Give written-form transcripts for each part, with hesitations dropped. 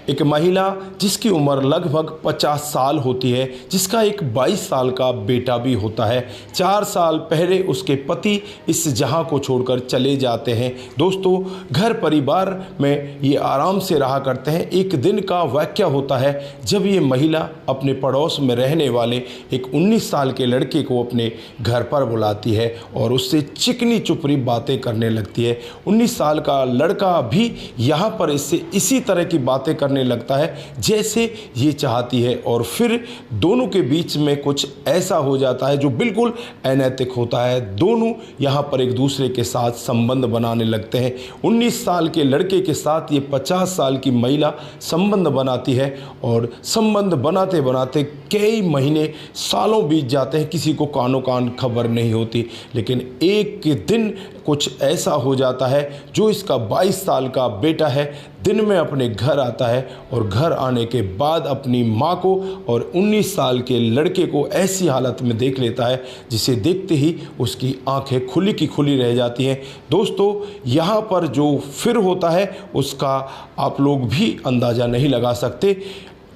एक महिला जिसकी उम्र लगभग 50 साल होती है, जिसका एक 22 साल का बेटा भी होता है। 4 साल पहले उसके पति इस जहां को छोड़कर चले जाते हैं। दोस्तों, घर परिवार में ये आराम से रहा करते हैं। एक दिन का वाक़या होता है जब ये महिला अपने पड़ोस में रहने वाले एक 19 साल के लड़के को अपने घर पर बुलाती है और उससे चिकनी चुपड़ी बातें करने लगती है। 19 साल का लड़का भी यहाँ पर इससे इसी तरह की बातें करने लगता है जैसे ये चाहती है, और फिर दोनों के बीच में कुछ ऐसा हो जाता है जो बिल्कुल अनैतिक होता है। दोनों यहाँ पर एक दूसरे के साथ संबंध बनाने लगते हैं। 19 साल के लड़के के साथ ये 50 साल की महिला संबंध बनाती है और संबंध बनाते बनाते कई महीने सालों बीत जाते हैं, किसी को कानो कान खबर नहीं होती। लेकिन एक दिन कुछ ऐसा हो जाता है जो इसका 22 साल का बेटा है दिन में अपने घर आता है और घर आने के बाद अपनी माँ को और 19 साल के लड़के को ऐसी हालत में देख लेता है जिसे देखते ही उसकी आंखें खुली की खुली रह जाती हैं। दोस्तों, यहाँ पर जो फिर होता है उसका आप लोग भी अंदाज़ा नहीं लगा सकते।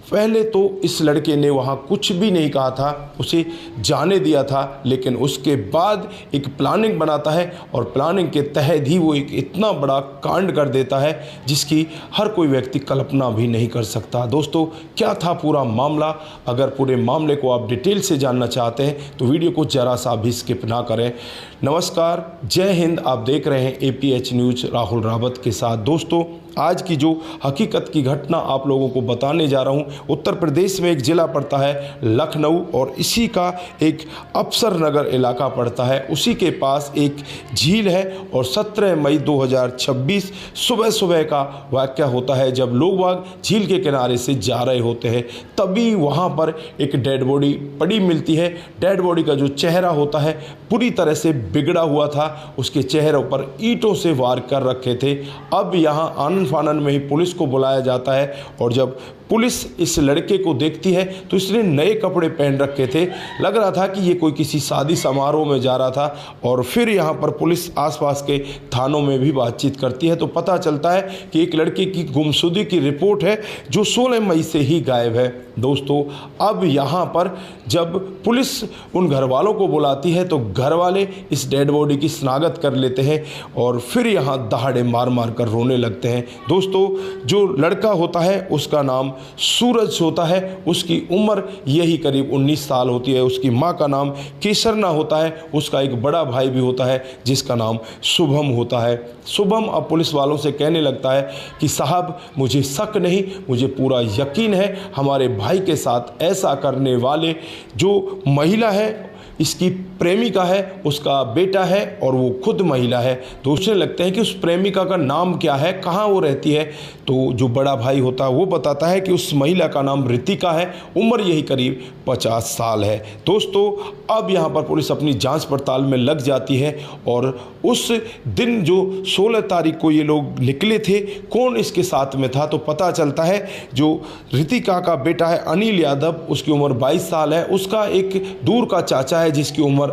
पहले तो इस लड़के ने वहाँ कुछ भी नहीं कहा था, उसे जाने दिया था, लेकिन उसके बाद एक प्लानिंग बनाता है और प्लानिंग के तहत ही वो एक इतना बड़ा कांड कर देता है जिसकी हर कोई व्यक्ति कल्पना भी नहीं कर सकता। दोस्तों, क्या था पूरा मामला? अगर पूरे मामले को आप डिटेल से जानना चाहते हैं तो वीडियो को ज़रा सा भी स्किप ना करें। नमस्कार, जय हिंद। आप देख रहे हैं APH न्यूज़ राहुल रावत के साथ। दोस्तों, आज की जो हकीकत की घटना आप लोगों को बताने जा रहा हूं, उत्तर प्रदेश में एक ज़िला पड़ता है लखनऊ और इसी का एक अफसर नगर इलाका पड़ता है। उसी के पास एक झील है और 17 मई 2026 सुबह सुबह का वाक़या होता है जब लोग बाग झील के किनारे से जा रहे होते हैं। तभी वहां पर एक डेड बॉडी पड़ी मिलती है। डेड बॉडी का जो चेहरा होता है पूरी तरह से बिगड़ा हुआ था, उसके चेहरे पर ईंटों से वार कर रखे थे। अब यहाँ आनंद फानन में ही पुलिस को बुलाया जाता है और जब पुलिस इस लड़के को देखती है तो इसने नए कपड़े पहन रखे थे। लग रहा था कि ये कोई किसी शादी समारोह में जा रहा था। और फिर यहाँ पर पुलिस आसपास के थानों में भी बातचीत करती है तो पता चलता है कि एक लड़के की गुमशुदगी की रिपोर्ट है जो 16 मई से ही गायब है। दोस्तों, अब यहाँ पर जब पुलिस उन घर वालों को बुलाती है तो घर वाले इस डेड बॉडी की शनाख्त कर लेते हैं और फिर यहाँ दहाड़े मार मार कर रोने लगते हैं। दोस्तों, जो लड़का होता है उसका नाम सूरज होता है, उसकी उम्र यही करीब 19 साल होती है। उसकी माँ का नाम केसरना होता है। उसका एक बड़ा भाई भी होता है जिसका नाम शुभम होता है। शुभम अब पुलिस वालों से कहने लगता है कि साहब, मुझे शक नहीं, मुझे पूरा यकीन है हमारे भाई के साथ ऐसा करने वाले जो महिला है इसकी प्रेमिका है, उसका बेटा है और वो खुद महिला है। सोचने लगते हैं कि उस प्रेमिका का नाम क्या है, कहाँ वो रहती है। तो जो बड़ा भाई होता है वो बताता है कि उस महिला का नाम रितिका है, उम्र यही करीब 50 साल है। दोस्तों, अब यहाँ पर पुलिस अपनी जांच पड़ताल में लग जाती है और उस दिन जो 16 तारीख को ये लोग निकले थे, कौन इसके साथ में था तो पता चलता है जो रितिका का बेटा है अनिल यादव, उसकी उम्र 22 साल है। उसका एक दूर का चाचा है जिसकी उम्र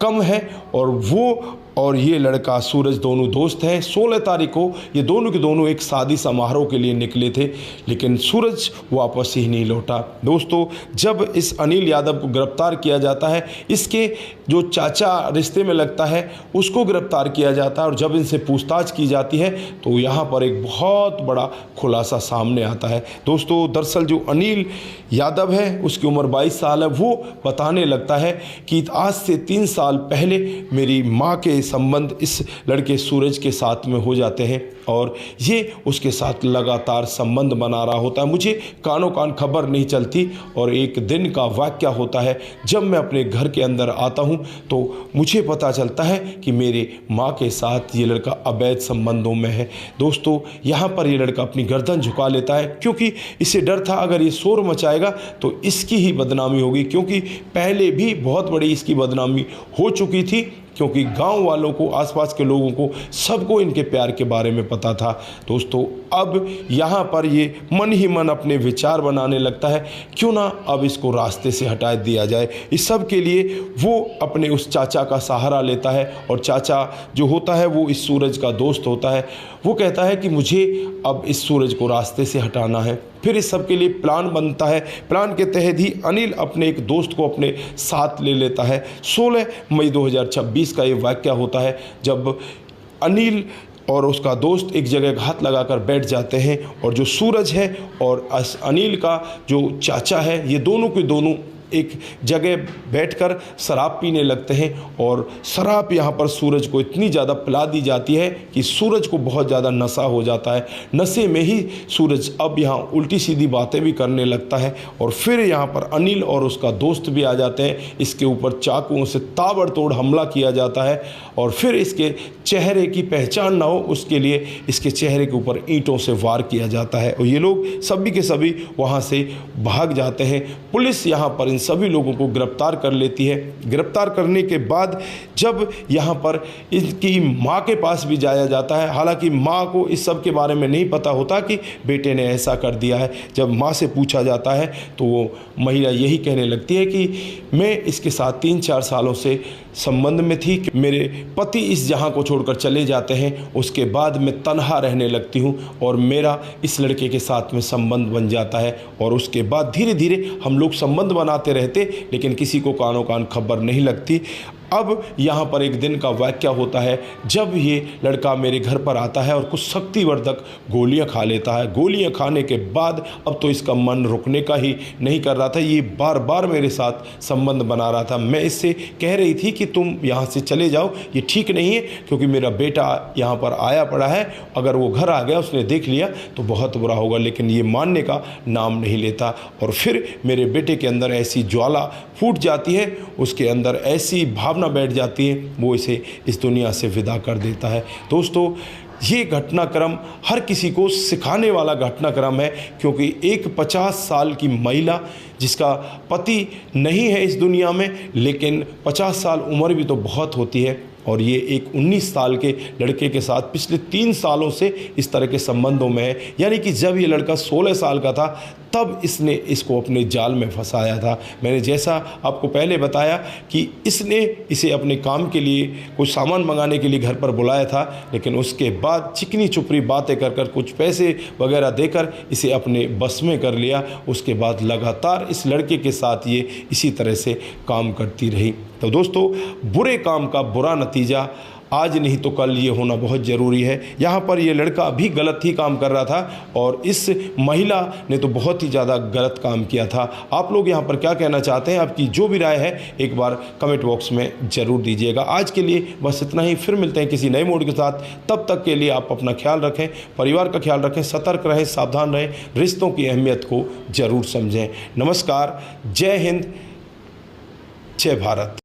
कम है और वो और ये लड़का सूरज दोनों दोस्त हैं। 16 तारीख को ये दोनों के दोनों एक शादी समारोह के लिए निकले थे, लेकिन सूरज वापस ही नहीं लौटा। दोस्तों, जब इस अनिल यादव को गिरफ्तार किया जाता है, इसके जो चाचा रिश्ते में लगता है उसको गिरफ्तार किया जाता है और जब इनसे पूछताछ की जाती है तो यहाँ पर एक बहुत बड़ा खुलासा सामने आता है। दोस्तों, दरअसल जो अनिल यादव है उसकी उम्र 22 साल है। वो बताने लगता है कि आज से 3 साल पहले मेरी माँ के संबंध इस लड़के सूरज के साथ में हो जाते हैं और ये उसके साथ लगातार संबंध बना रहा होता है। मुझे कानों कान खबर नहीं चलती और एक दिन का वाक़या होता है जब मैं अपने घर के अंदर आता हूँ तो मुझे पता चलता है कि मेरे माँ के साथ ये लड़का अवैध संबंधों में है। दोस्तों, यहाँ पर ये लड़का अपनी गर्दन झुका लेता है क्योंकि इसे डर था अगर ये शोर मचाएगा तो इसकी ही बदनामी होगी, क्योंकि पहले भी बहुत बड़ी इसकी बदनामी हो चुकी थी क्योंकि गांव वालों को, आसपास के लोगों को, सबको इनके प्यार के बारे में पता था। दोस्तों, अब यहाँ पर ये मन ही मन अपने विचार बनाने लगता है, क्यों ना अब इसको रास्ते से हटा दिया जाए। इस सब के लिए वो अपने उस चाचा का सहारा लेता है और चाचा जो होता है वो इस सूरज का दोस्त होता है। वो कहता है कि मुझे अब इस सूरज को रास्ते से हटाना है। फिर इस सब के लिए प्लान बनता है। प्लान के तहत ही अनिल अपने एक दोस्त को अपने साथ ले लेता है। 16 मई 2026 का ये वाक़या होता है जब अनिल और उसका दोस्त एक जगह घात लगाकर बैठ जाते हैं और जो सूरज है और अनिल का जो चाचा है, ये दोनों के दोनों एक जगह बैठकर शराब पीने लगते हैं और शराब यहाँ पर सूरज को इतनी ज़्यादा पिला दी जाती है कि सूरज को बहुत ज़्यादा नशा हो जाता है। नशे में ही सूरज अब यहाँ उल्टी सीधी बातें भी करने लगता है और फिर यहाँ पर अनिल और उसका दोस्त भी आ जाते हैं। इसके ऊपर चाकुओं से ताबड़तोड़ हमला किया जाता है और फिर इसके चेहरे की पहचान ना हो उसके लिए इसके चेहरे के ऊपर ईंटों से वार किया जाता है और ये लोग सभी के सभी वहाँ से भाग जाते हैं। पुलिस यहाँ पर इन सभी लोगों को गिरफ्तार कर लेती है। गिरफ्तार करने के बाद जब यहाँ पर इसकी माँ के पास भी जाया जाता है, हालांकि माँ को इस सब के बारे में नहीं पता होता कि बेटे ने ऐसा कर दिया है। जब माँ से पूछा जाता है तो वो महिला यही कहने लगती है कि मैं इसके साथ 3-4 सालों से संबंध में थी कि मेरे पति इस जहां को छोड़कर चले जाते हैं, उसके बाद मैं तन्हा रहने लगती हूं और मेरा इस लड़के के साथ में संबंध बन जाता है और उसके बाद धीरे धीरे हम लोग संबंध बनाते रहते लेकिन किसी को कानों कान खबर नहीं लगती। अब यहाँ पर एक दिन का वाक़या होता है जब ये लड़का मेरे घर पर आता है और कुछ शक्तिवर्धक गोलियाँ खा लेता है। गोलियाँ खाने के बाद अब तो इसका मन रुकने का ही नहीं कर रहा था, ये बार बार मेरे साथ संबंध बना रहा था। मैं इससे कह रही थी कि तुम यहाँ से चले जाओ, ये ठीक नहीं है क्योंकि मेरा बेटा यहाँ पर आया पड़ा है, अगर वो घर आ गया उसने देख लिया तो बहुत बुरा होगा, लेकिन ये मानने का नाम नहीं लेता। और फिर मेरे बेटे के अंदर ऐसी ज्वाला फूट जाती है, उसके अंदर ऐसी भावना बैठ जाती है, वो इसे इस दुनिया से विदा कर देता है। दोस्तों, ये घटनाक्रम हर किसी को सिखाने वाला घटनाक्रम है क्योंकि एक 50 साल की महिला जिसका पति नहीं है इस दुनिया में, लेकिन 50 साल उम्र भी तो बहुत होती है और ये एक 19 साल के लड़के के साथ पिछले 3 सालों से इस तरह के संबंधों में है। यानी कि जब ये लड़का 16 साल का था तब इसने इसको अपने जाल में फंसाया था। मैंने जैसा आपको पहले बताया कि इसने इसे अपने काम के लिए कुछ सामान मंगाने के लिए घर पर बुलाया था, लेकिन उसके बाद चिकनी चुपड़ी बातें कर कर कुछ पैसे वगैरह देकर इसे अपने बस में कर लिया। उसके बाद लगातार इस लड़के के साथ ये इसी तरह से काम करती रही। तो दोस्तों, बुरे काम का बुरा नतीजा आज नहीं तो कल ये होना बहुत ज़रूरी है। यहाँ पर ये लड़का भी गलत ही काम कर रहा था और इस महिला ने तो बहुत ही ज़्यादा गलत काम किया था। आप लोग यहाँ पर क्या कहना चाहते हैं? आपकी जो भी राय है एक बार कमेंट बॉक्स में ज़रूर दीजिएगा। आज के लिए बस इतना ही, फिर मिलते हैं किसी नए मोड के साथ। तब तक के लिए आप अपना ख्याल रखें, परिवार का ख्याल रखें, सतर्क रहें, सावधान रहें, रिश्तों की अहमियत को ज़रूर समझें। नमस्कार, जय हिंद, जय भारत।